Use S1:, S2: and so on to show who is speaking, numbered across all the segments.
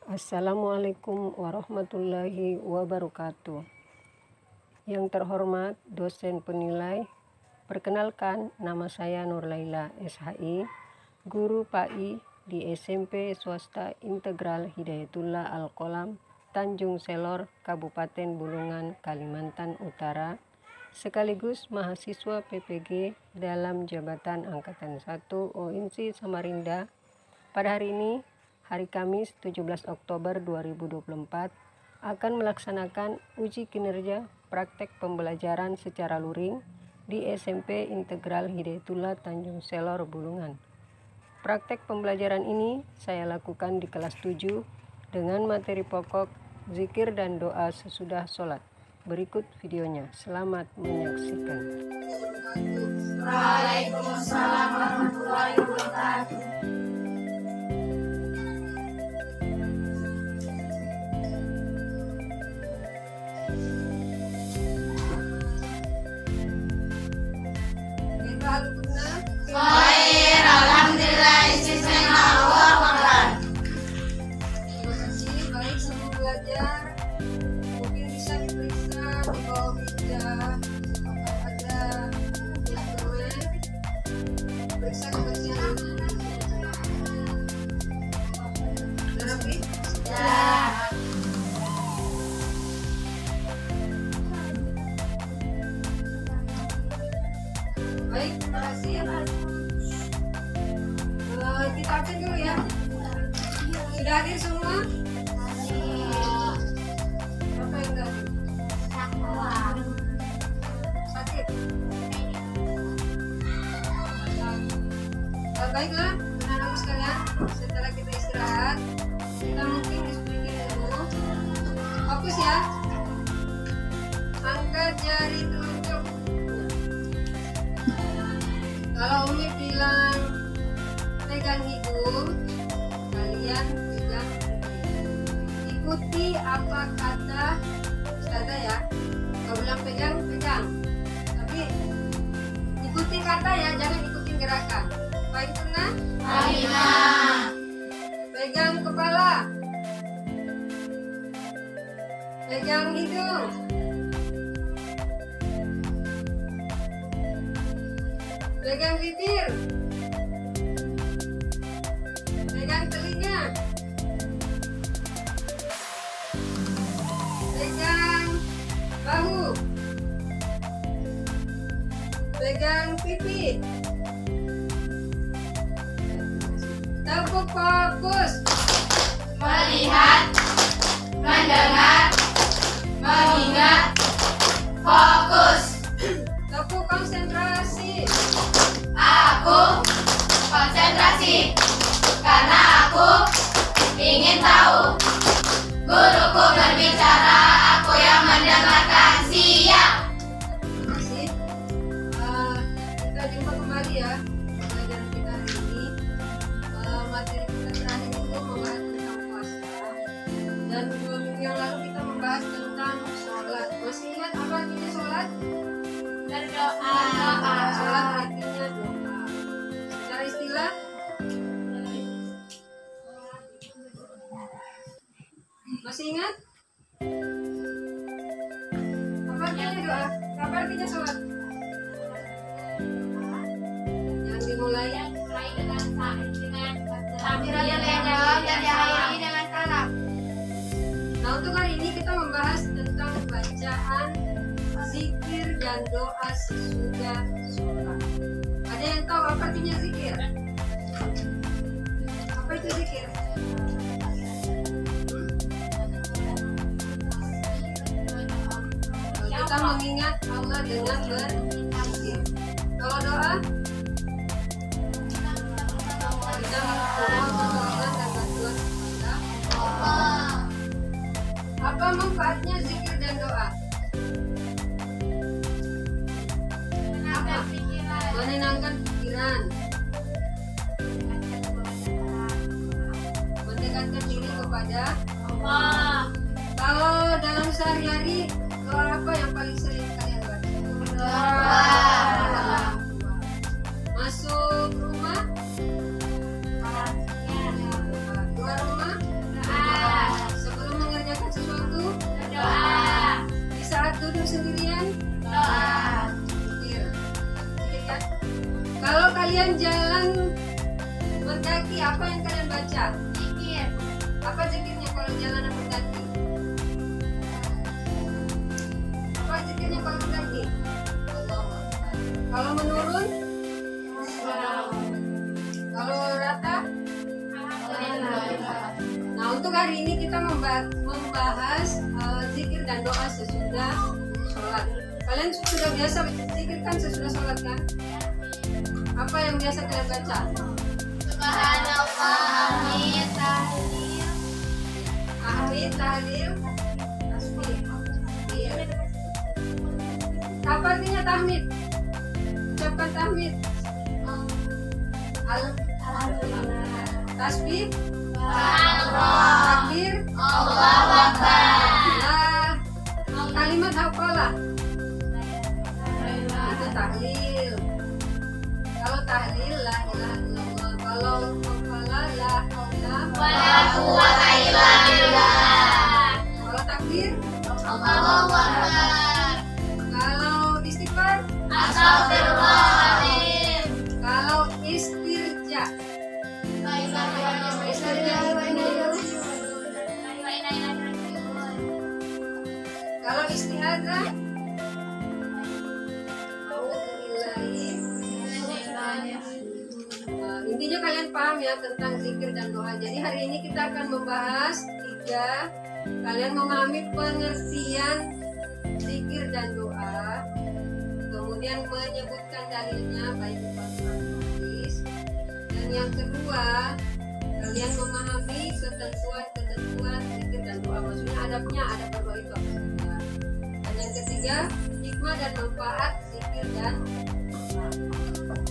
S1: Assalamualaikum warahmatullahi wabarakatuh. Yang terhormat dosen penilai, perkenalkan nama saya Nurlaila SHI, guru PAI di SMP Swasta Integral Hidayatullah Al-Qolam, Tanjung Selor, Kabupaten Bulungan, Kalimantan Utara, sekaligus mahasiswa PPG dalam Jabatan Angkatan 1 OINSI Samarinda. Pada hari ini, hari Kamis 17 Oktober 2024, akan melaksanakan uji kinerja praktek pembelajaran secara luring di SMP Integral Hidayatullah Tanjung Selor, Bulungan. Praktek pembelajaran ini saya lakukan di kelas 7 dengan materi pokok zikir dan doa sesudah sholat. Berikut videonya, selamat menyaksikan.
S2: Waalaikumsalam warahmatullahi wabarakatuh. Baik, alhamdulillah, istisna Allah makan. Terima kasih, baik sebelum belajar mungkin bisa diperiksa di bawah meja apakah ada instrumen, periksa kebersihan. Sudah rapi? Sudah. Baik, terima kasih. Kita absen dulu ya. Sudah hadir semua? Apa yang enggak hadir? Sakit? Baiklah, anak-anak sekalian, setelah kita istirahat, kita mungkin diskusi dulu. Fokus ya. Angkat jari telunjuk. Kalau Umi bilang pegang hidung, kalian pegang hidung. Ikuti apa kata Ustazah ya. Kalau bilang pegang, pegang. Tapi ikuti kata ya, jangan ikutin gerakan. Baik tengah? Baiklah. Pegang kepala. Pegang hidung. Pegang bibir, pegang telinga, pegang bahu, pegang pipi, tepuk fokus, melihat, mendengar, mengingat, fokus, tepuk konsentrasi. Aku konsentrasi karena aku ingin tahu. Guruku berbicara, aku yang mendengarkan. Siap. Terima kasih. Kita jumpa kembali ya pelajaran kita hari ini. Materi kita terakhir itu membahas tentang puasa, dan 2 minggu yang lalu kita membahas tentang sholat. Masih ingat apa artinya sholat? Berdoa. Sholat artinya doa. Secara istilah, masih ingat? Apa artinya doa? Apa artinya sholat? Yang dimulai dengan takbiratul ihram dan diakhiri dengan salam. Nah, untuk hari ini kita membahas tentang bacaan zikir dan doa sesudah sholat. Ada yang tahu apa artinya zikir? Apa itu zikir? Kita mengingat Allah dengan berzikir. Kalau doa, kita memohon pertolongan dan bantuan kepada Allah. Apa manfaatnya zikir dan doa? Menenangkan pikiran, mendekatkan diri kepada Allah. Kalau dalam sehari-hari, doa apa yang paling sering kalian baca? Doa. Masuk rumah, keluar rumah, doa. waktu sendirian?
S3: Doa.
S2: Zikir. Zikir ya. Kalau kalian jalan mendaki, apa yang kalian baca?
S3: Zikir.
S2: Apa zikirnya kalau jalan mendaki? Apa zikirnya kalau mendaki? Kalau menurun? Kalau rata? Nah, untuk hari ini kita membahas zikir dan doa sesudah sholat. Kalian sudah biasa zikir kan sesudah sholat kan? Apa yang biasa kalian baca?
S3: Subhanallah, amin, tahlil.
S2: Tahmid, tahlil, tasbih. Iya. Apa artinya tahmid? Ucapkan tahmid.
S3: Alhamdulillah.
S2: Tasbih,
S3: Subhanallah.
S2: takbir,
S3: Allahu Akbar.
S2: lah. Kalimat hafalah. Itu tahlil. Kalau tahlil la ilaha illallah. Kalau hafalah la haula
S3: Wala quwwata illa billah.
S2: Kalau takbir,
S3: Allahu Akbar.
S2: kalau istighfar,
S3: Astagfirullahaladzim.
S2: kalau istirja. Kalau istiadah, intinya kalian paham ya tentang zikir dan doa. Jadi hari ini kita akan membahas 3. Kalian memahami pengertian zikir dan doa, kemudian menyebutkan dalilnya baik itu Al-Quran atau hadis. Dan yang kedua, kalian memahami ketentuan zikir dan doa, maksudnya adabnya, adab berdoa itu apa saja. Dan yang ketiga, hikmah dan manfaat zikir dan doa.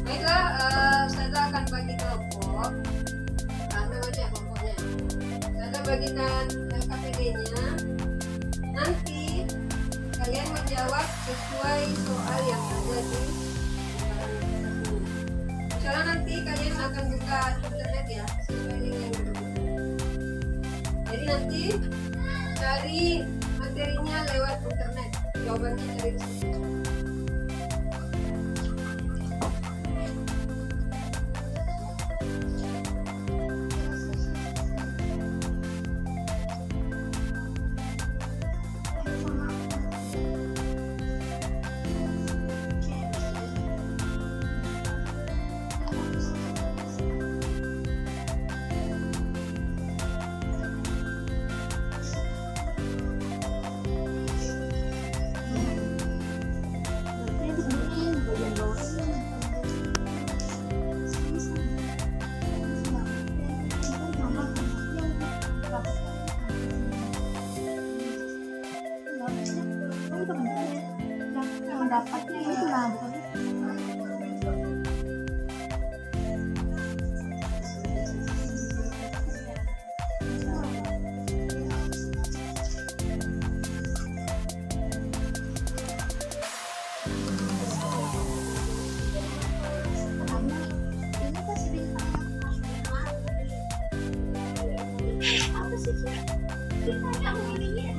S2: Baiklah, saya akan bagi kelompok. Anda baca kelompoknya. Saya bagikan LKPD-nya. Nanti kalian menjawab sesuai soal yang ada di misalnya nanti kalian akan buka internet ya, sesuai link yang diberikan. Jadi nanti cari materinya lewat internet, jawabannya cari di situ.
S3: Pendapatnya itu lah, bukan itu. Ini kasih bintang apa sih? Bintangnya ini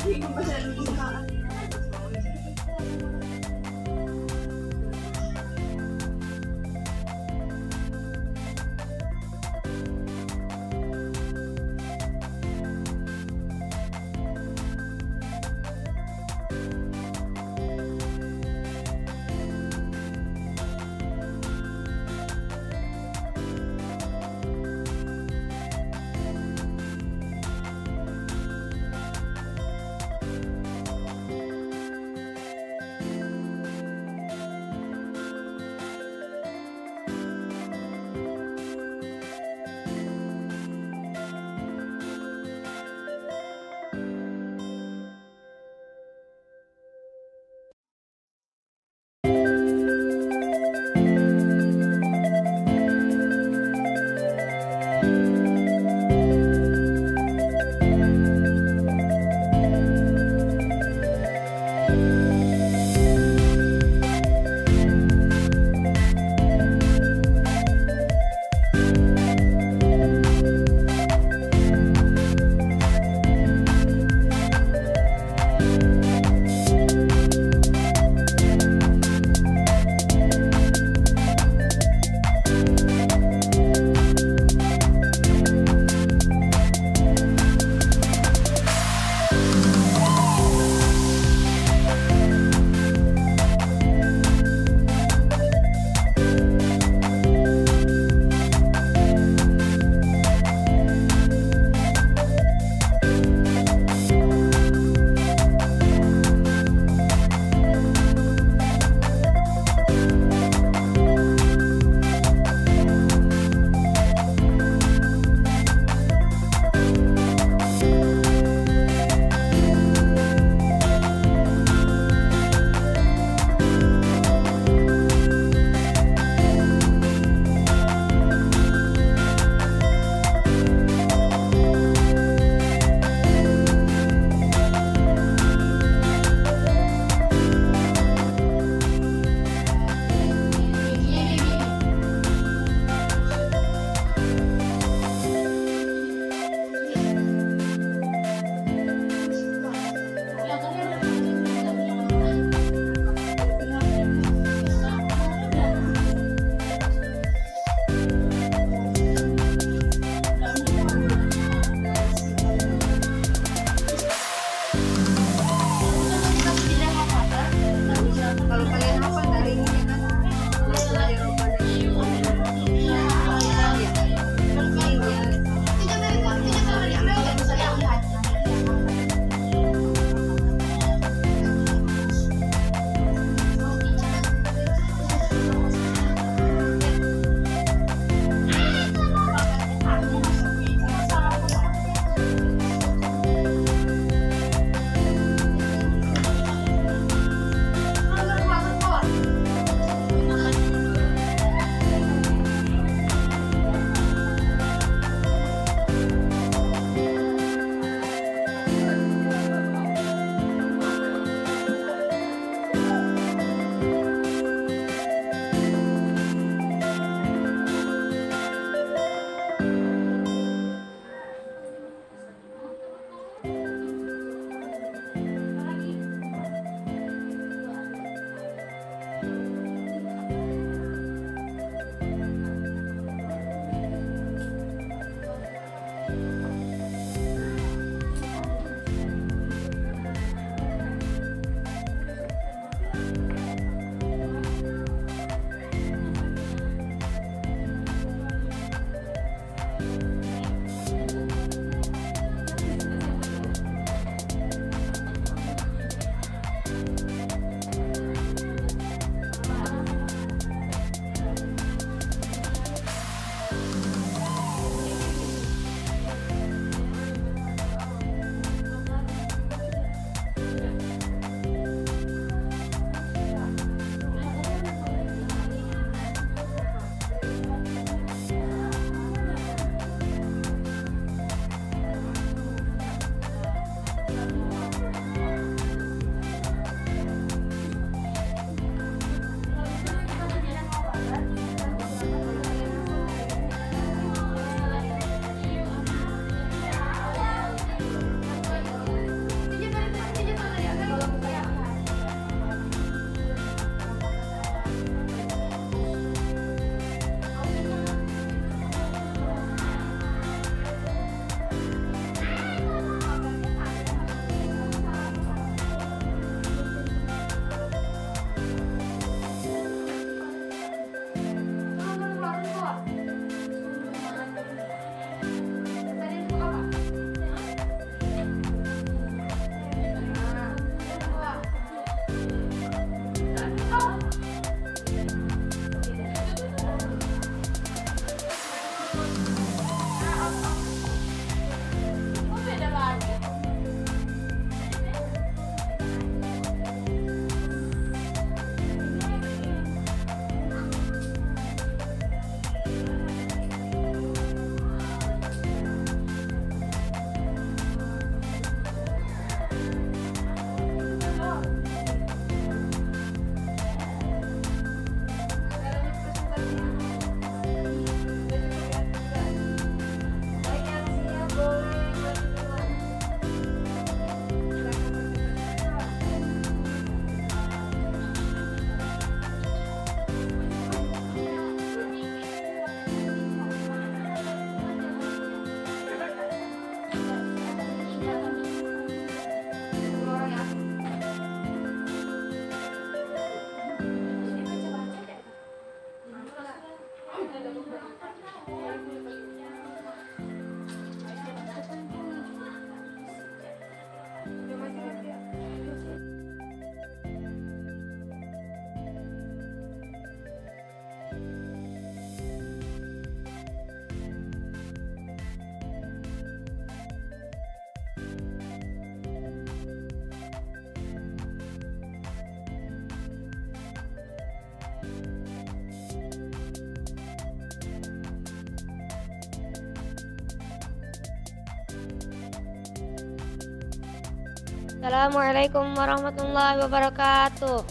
S4: Assalamualaikum warahmatullahi wabarakatuh.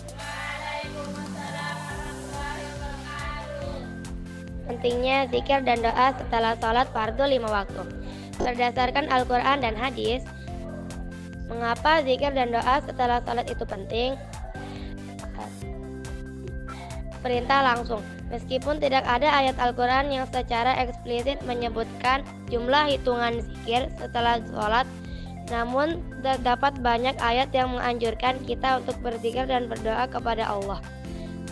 S4: Pentingnya zikir dan doa setelah sholat fardu 5 waktu. Berdasarkan Al-Quran dan hadis, mengapa zikir dan doa setelah sholat itu penting? Perintah langsung. Meskipun tidak ada ayat Al-Quran yang secara eksplisit menyebutkan jumlah hitungan zikir setelah sholat, namun terdapat banyak ayat yang menganjurkan kita untuk berzikir dan berdoa kepada Allah.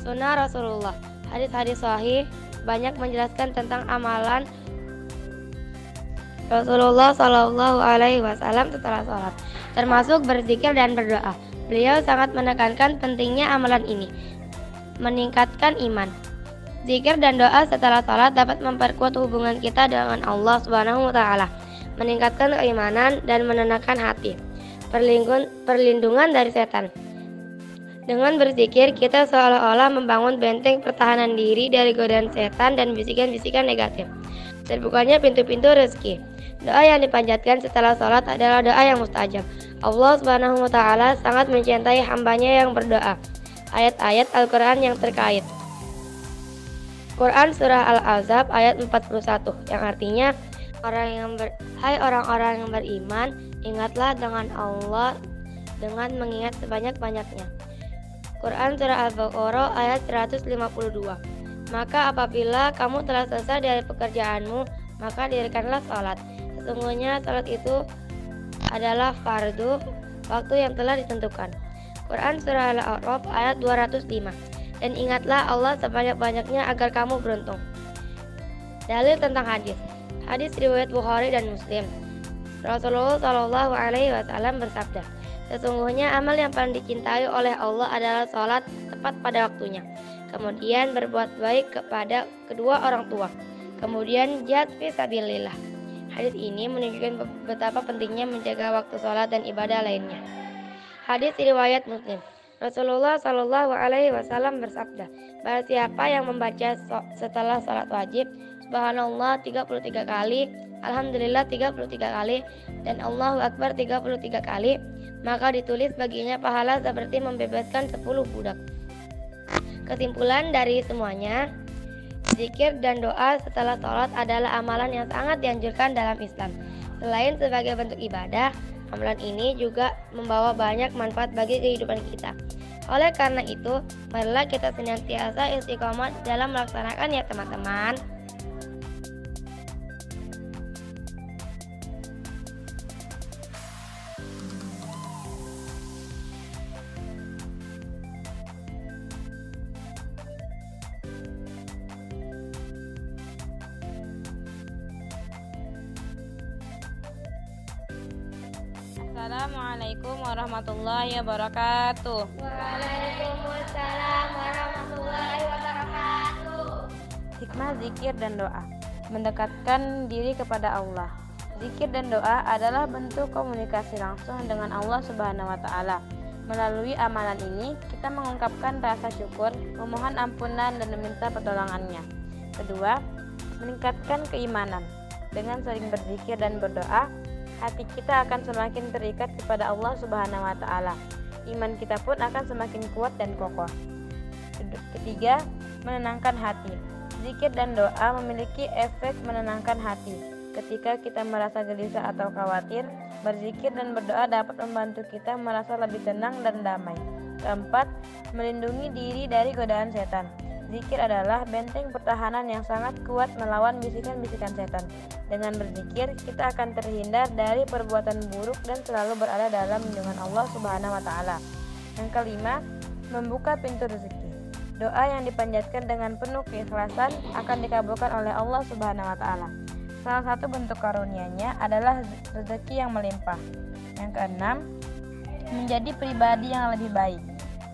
S4: Sunnah Rasulullah, hadis-hadis sahih banyak menjelaskan tentang amalan Rasulullah Shallallahu Alaihi Wasallam setelah sholat, termasuk berzikir dan berdoa. Beliau sangat menekankan pentingnya amalan ini, meningkatkan iman. Zikir dan doa setelah sholat dapat memperkuat hubungan kita dengan Allah Subhanahu wa Ta'ala, meningkatkan keimanan dan menenangkan hati, perlindungan dari setan. Dengan berzikir, kita seolah-olah membangun benteng pertahanan diri dari godaan setan dan bisikan-bisikan negatif. Terbukanya pintu-pintu rezeki. Doa yang dipanjatkan setelah sholat adalah doa yang mustajab. Allah Subhanahu wa Ta'ala sangat mencintai hambanya yang berdoa. Ayat-ayat Al-Quran yang terkait. Quran Surah Al-Ahzab ayat 41 yang artinya, hai orang-orang yang beriman, ingatlah dengan Allah dengan mengingat sebanyak-banyaknya. Quran Surah Al-Baqarah ayat 152. Maka apabila kamu telah selesai dari pekerjaanmu, maka dirikanlah sholat. Sesungguhnya sholat itu adalah fardu, waktu yang telah ditentukan. Quran Surah Al-A'raf ayat 205. Dan ingatlah Allah sebanyak-banyaknya agar kamu beruntung. Dalil tentang hadis. Hadis riwayat Bukhari dan Muslim. Rasulullah Shallallahu Alaihi Wasallam bersabda, sesungguhnya amal yang paling dicintai oleh Allah adalah sholat tepat pada waktunya, kemudian berbuat baik kepada kedua orang tua, kemudian jihad fi sabilillah. Hadis ini menunjukkan betapa pentingnya menjaga waktu sholat dan ibadah lainnya. Hadis riwayat Muslim. Rasulullah Shallallahu Alaihi Wasallam bersabda, barang siapa yang membaca setelah sholat wajib Subhanallah 33 kali, Alhamdulillah 33 kali, dan Allahu Akbar 33 kali, maka ditulis baginya pahala seperti membebaskan 10 budak. Kesimpulan dari semuanya, zikir dan doa setelah sholat adalah amalan yang sangat dianjurkan dalam Islam. Selain sebagai bentuk ibadah, amalan ini juga membawa banyak manfaat bagi kehidupan kita. Oleh karena itu, marilah kita senantiasa istiqomah dalam melaksanakan ya teman-teman.
S5: Assalamualaikum warahmatullahi wabarakatuh.
S4: Waalaikumsalam warahmatullahi wabarakatuh.
S5: Hikmah zikir dan doa. Mendekatkan diri kepada Allah. Zikir dan doa adalah bentuk komunikasi langsung dengan Allah Subhanahu wa Ta'ala. Melalui amalan ini, kita mengungkapkan rasa syukur, memohon ampunan dan meminta pertolongannya. Kedua, meningkatkan keimanan. Dengan sering berzikir dan berdoa, hati kita akan semakin terikat kepada Allah Subhanahu wa Ta'ala. Iman kita pun akan semakin kuat dan kokoh. Ketiga, menenangkan hati. Zikir dan doa memiliki efek menenangkan hati. Ketika kita merasa gelisah atau khawatir, berzikir dan berdoa dapat membantu kita merasa lebih tenang dan damai. Keempat, melindungi diri dari godaan setan. Zikir adalah benteng pertahanan yang sangat kuat melawan bisikan-bisikan setan. Dengan berzikir, kita akan terhindar dari perbuatan buruk dan selalu berada dalam lindungan Allah Subhanahu wa Ta'ala. Yang kelima, membuka pintu rezeki. Doa yang dipanjatkan dengan penuh keikhlasan akan dikabulkan oleh Allah Subhanahu wa Ta'ala. Salah satu bentuk karunia-Nya adalah rezeki yang melimpah. Yang keenam, menjadi pribadi yang lebih baik.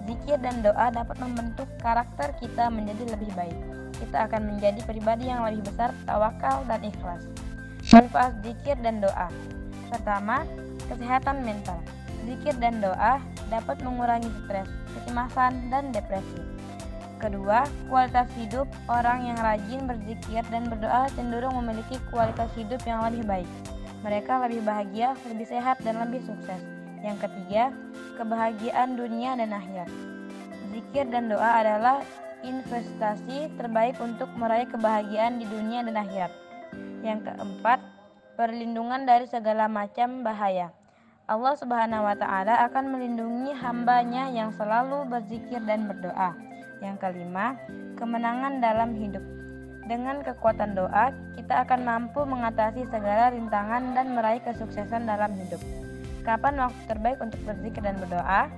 S5: Zikir dan doa dapat membentuk karakter kita menjadi lebih baik. Kita akan menjadi pribadi yang lebih besar, tawakal dan ikhlas. Manfaat zikir dan doa. Pertama, kesehatan mental. Zikir dan doa dapat mengurangi stres, kecemasan, dan depresi. Kedua, kualitas hidup. Orang yang rajin berzikir dan berdoa cenderung memiliki kualitas hidup yang lebih baik. Mereka lebih bahagia, lebih sehat, dan lebih sukses. Yang ketiga, kebahagiaan dunia dan akhirat. Zikir dan doa adalah investasi terbaik untuk meraih kebahagiaan di dunia dan akhirat. Yang keempat, perlindungan dari segala macam bahaya. Allah Subhanahu wa Ta'ala akan melindungi hambanya yang selalu berzikir dan berdoa. Yang kelima, kemenangan dalam hidup. Dengan kekuatan doa, kita akan mampu mengatasi segala rintangan dan meraih kesuksesan dalam hidup. Kapan waktu terbaik untuk berzikir dan berdoa?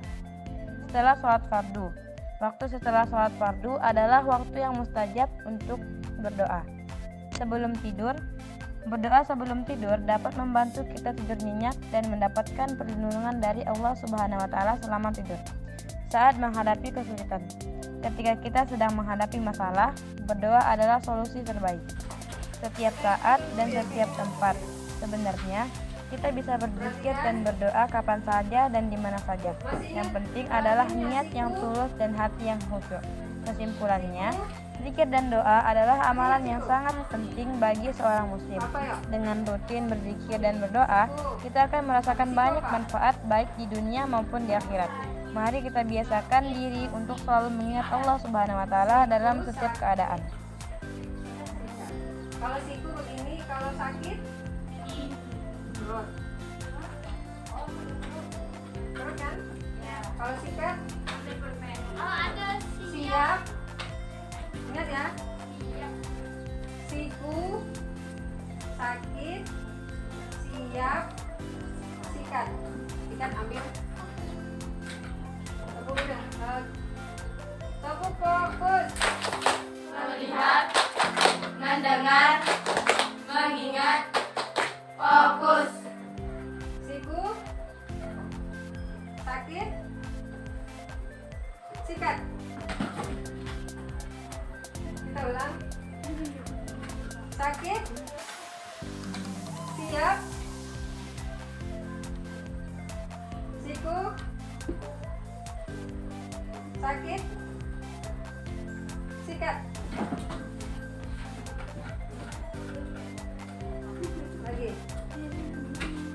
S5: Setelah sholat fardu. Waktu setelah sholat fardu adalah waktu yang mustajab untuk berdoa. Sebelum tidur, berdoa sebelum tidur dapat membantu kita tidur nyenyak dan mendapatkan perlindungan dari Allah Subhanahu wa Ta'ala selama tidur. Saat menghadapi kesulitan, ketika kita sedang menghadapi masalah, berdoa adalah solusi terbaik. Setiap saat dan setiap tempat, sebenarnya kita bisa berzikir dan berdoa kapan saja dan di mana saja. Yang penting adalah niat yang tulus dan hati yang khusyuk. Kesimpulannya, zikir dan doa adalah amalan yang sangat penting bagi seorang muslim. Dengan rutin berzikir dan berdoa, kita akan merasakan banyak manfaat baik di dunia maupun di akhirat. Mari kita biasakan diri untuk selalu mengingat Allah Subhanahu wa Ta'ala dalam setiap keadaan.
S2: Kalau siku begini, kalau sakit perut. Perut kan? Kalau sikat siap. Ingat ya. Siku sakit siap sikat. Sikat ambil. Tepuk udah. Tepuk fokus. Melihat, mendengar, mengingat, fokus. Siku sakit sikat. Kita ulang. Sakit siap siku sakit sikat. Lagi.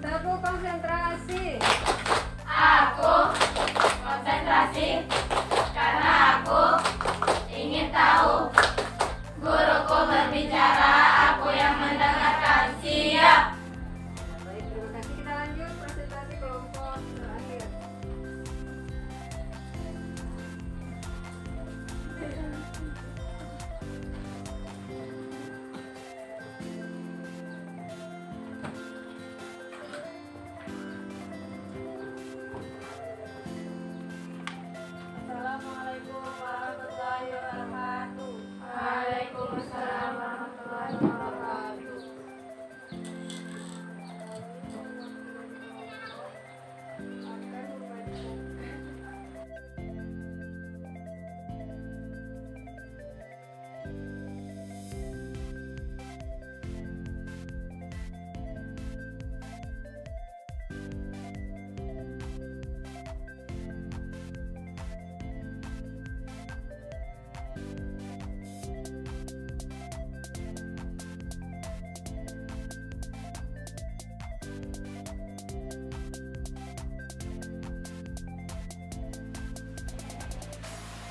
S2: Tepuk konsentrasi. Aku konsentrasi karena aku ingin tahu. Guruku berbicara, aku yang mendengarkan. Siap. Baik, terima kasih. Kita lanjut presentasi kelompok terakhir. Assalamualaikum warahmatullahi wabarakatuh. Waalaikumsalam warahmatullahi wabarakatuh.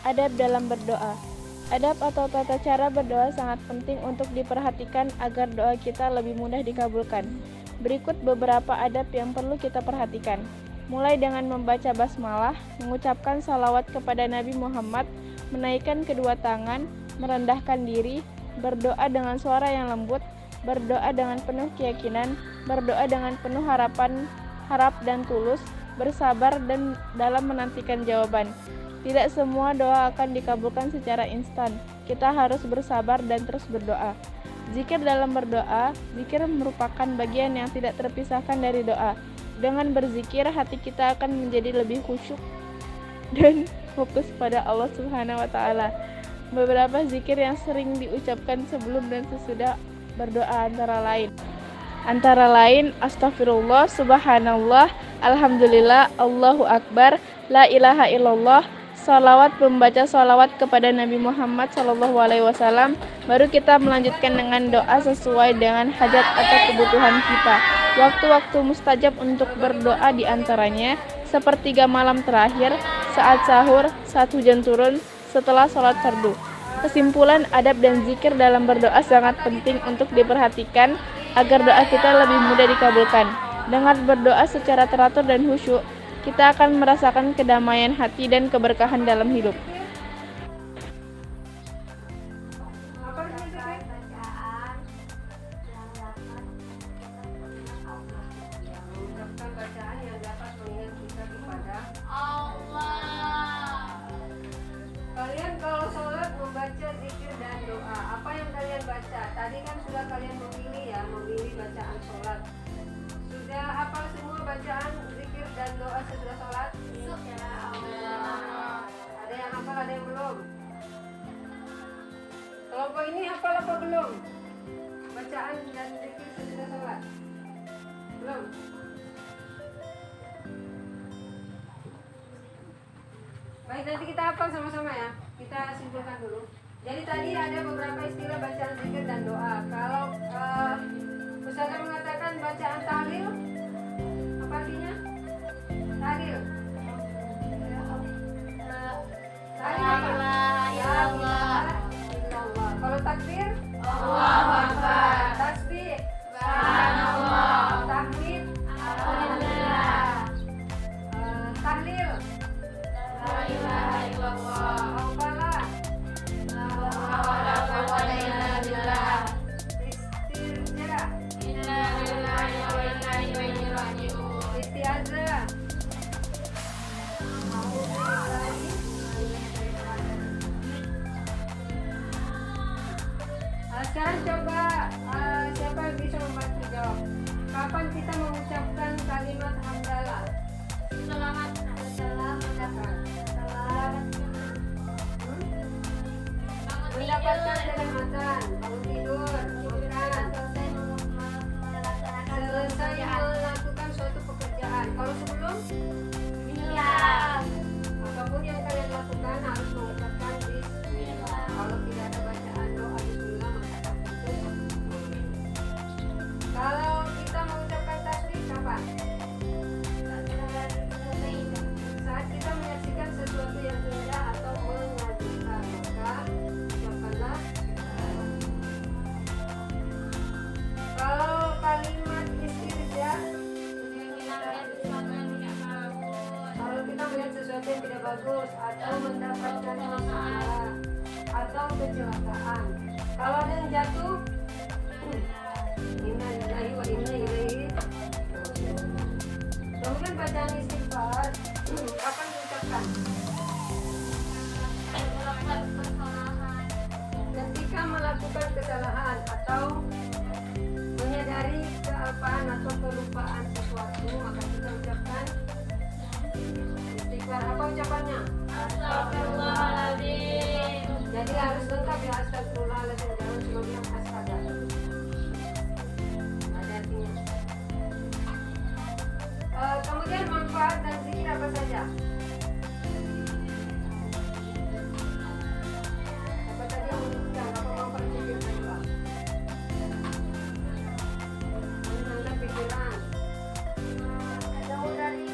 S6: Adab dalam berdoa. Adab atau tata cara berdoa sangat penting untuk diperhatikan agar doa kita lebih mudah dikabulkan. Berikut beberapa adab yang perlu kita perhatikan. Mulai dengan membaca basmalah, mengucapkan salawat kepada Nabi Muhammad, menaikkan kedua tangan, merendahkan diri, berdoa dengan suara yang lembut, berdoa dengan penuh keyakinan, berdoa dengan penuh harap dan tulus, bersabar dan dalam menantikan jawaban. Tidak semua doa akan dikabulkan secara instan. Kita harus bersabar dan terus berdoa. Zikir dalam berdoa, zikir merupakan bagian yang tidak terpisahkan dari doa. Dengan berzikir, hati kita akan menjadi lebih khusyuk dan fokus pada Allah Subhanahu wa Ta'ala. Beberapa zikir yang sering diucapkan sebelum dan sesudah berdoa antara lain astagfirullah, subhanallah, alhamdulillah, Allahu akbar, la ilaha illallah, salawat, membaca salawat kepada Nabi Muhammad SAW. Baru kita melanjutkan dengan doa sesuai dengan hajat atau kebutuhan kita. Waktu-waktu mustajab untuk berdoa diantaranya sepertiga malam terakhir, saat sahur, saat hujan turun, setelah sholat fardu. Kesimpulan, adab dan zikir dalam berdoa sangat penting untuk diperhatikan agar doa kita lebih mudah dikabulkan. Dengan berdoa secara teratur dan khusyuk, kita akan merasakan kedamaian hati dan keberkahan dalam hidup.
S1: Mengucapkan bacaan yang dapat mengingat kita kepada kalian kalau sholat membaca zikir dan doa. Apa yang kalian baca? Tadi kan sudah kalian memilih ya, memilih bacaan sholat. Sudah hafal semua bacaan zikir dan doa sesudah sholat? Ada yang hafal, ada yang belum? Kelompok ini hafal apa belum? Bacaan dan zikir sesudah sholat? Belum? Baik, nanti kita hafal sama-sama ya. Kita simpulkan dulu. Jadi tadi ada beberapa istilah bacaan zikir dan doa. Kalau Ustazah mengatakan bacaan tahlil, apa artinya? Tahlil. Tahlil apa? Ya Allah. Kalau takbir? Allahu Akbar. Tasbih? Subhanallah. Tahmid? Alhamdulillah. Tahlil? La ilaha illallah. Hauqalah? La hawla wa la quwwata illa billah. Istirja? Inna lillahi wa inna ilaihi raji'un. Isti'adzah? Sekarang coba siapa yang bisa membantu jawab? Kapan kita mengucapkan kalimat hamdalah? Selamat mendapatkan kenikmatan, bangun tidur, makan, selesai melakukan suatu pekerjaan. Kalau sebelum, apapun yang kalian lakukan harus mengucapkan bismillah. Kalau tidak ada bacaan doa bismillah maka tak putus. Kalau kita mengucapkan tasbih kapan? Saat kita menyaksikan sesuatu yang indah atau mengagumkan, maka ucapkanlah. Kalau kalimat istirja, kalau kita melihat sesuatu yang tidak bagus atau mendapatkan masalah atau kecelakaan, kalau ada yang jatuh, inna lillahi wa inna ilaihi raji'un. Kemudian bacaan istighfar kapan diucapkan? Ketika melakukan kesalahan atau menyadari kealpaan atau kelupaan sesuatu, maka kita ucapkan istighfar. Apa ucapannya? Astagfirullahaladzim. Jadi harus lengkap ya, astagfirullahaladzim, jangan cuma bilang astaga. Ada artinya. Kemudian manfaat dan zikir apa saja? Apa tadi yang menyebutkan apa manfaat zikir dan doa? Menenangkan pikiran, jauh dari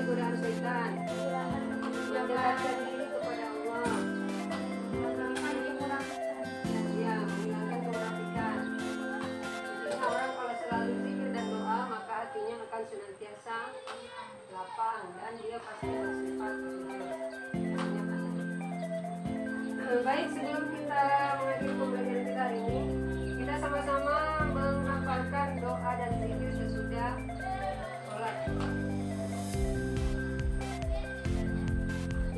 S1: godaan setan, mendekatkan diri kepada Allah, ya, menghilangkan kemunafikan. Jadi orang kalau selalu zikir dan doa maka hatinya akan senantiasa lapang dan dia pasti bersifat benar. Baik, sebelum kita mengakhiri pembelajaran kita hari ini, kita sama-sama menghafalkan doa dan zikir sesudah sholat.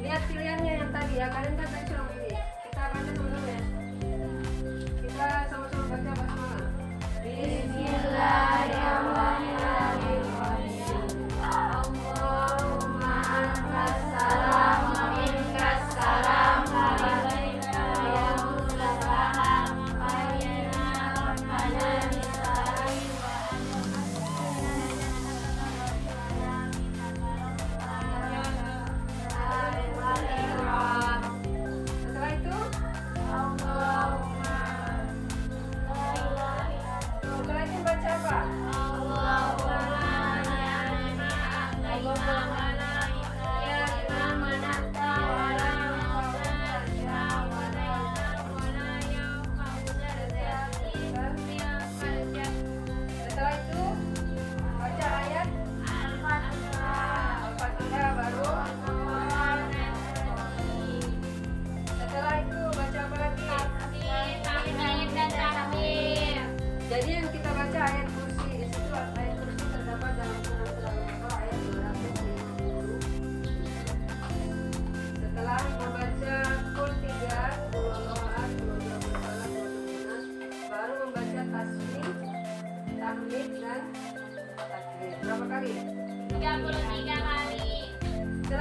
S1: Lihat pilihannya yang tadi ya, kalian kan tadi sudah pilih. Kita baca sama-sama ya. Kita sama-sama baca basmalah. Bismillahirrahmanirrahim. Allahumma antas salam wa minkas salam.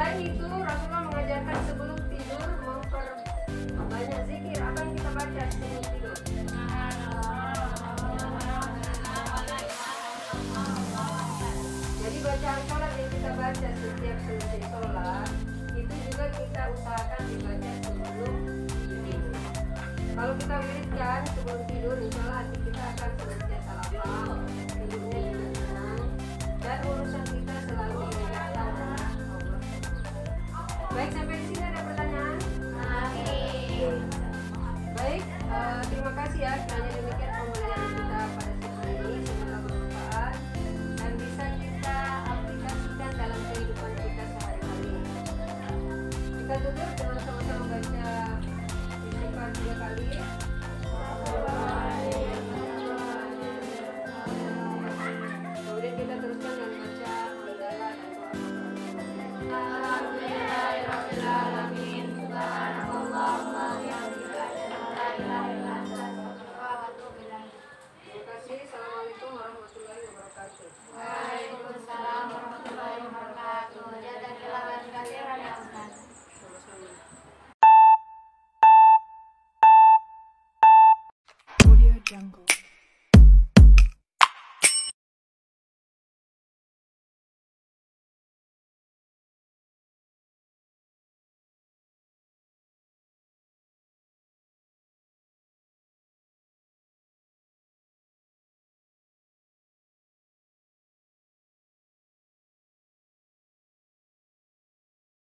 S1: Selain itu, Rasulullah mengajarkan sebelum tidur memperbanyak zikir. Apa yang kita baca sebelum tidur? Jadi bacaan sholat yang kita baca setiap selesai sholat itu juga kita usahakan dibaca sebelum tidur. Kalau kita wiridkan sebelum tidur, insya Allah hati kita akan senantiasa lapang, tidurnya juga tenang, dan urusan kita selalu diingatkan oleh Allah. Baik, sampai di sini ada pertanyaan? Baik, terima kasih ya. Kiranya demikian pembelajaran kita pada sesi ini, semoga bermanfaat dan bisa kita aplikasikan dalam kehidupan kita sehari-hari. Kita tutup dengan sama-sama baca istighfar 3 kali. Kemudian kita teruskan dengan baca hamdalah dan doa. Alhamdulillahirrahmanirrahim. Subhanallahumma wa bihamdika asyhadu an la ilaha illa anta astaghfiruka wa atubu ilaik. Terima kasih. Assalamualaikum warahmatullahi wabarakatuh.
S3: Waalaikumsalam warahmatullahi wabarakatuh. Jazakallahu khairan ya Ustaz.
S1: Sama-sama.
S7: Audio Jungle.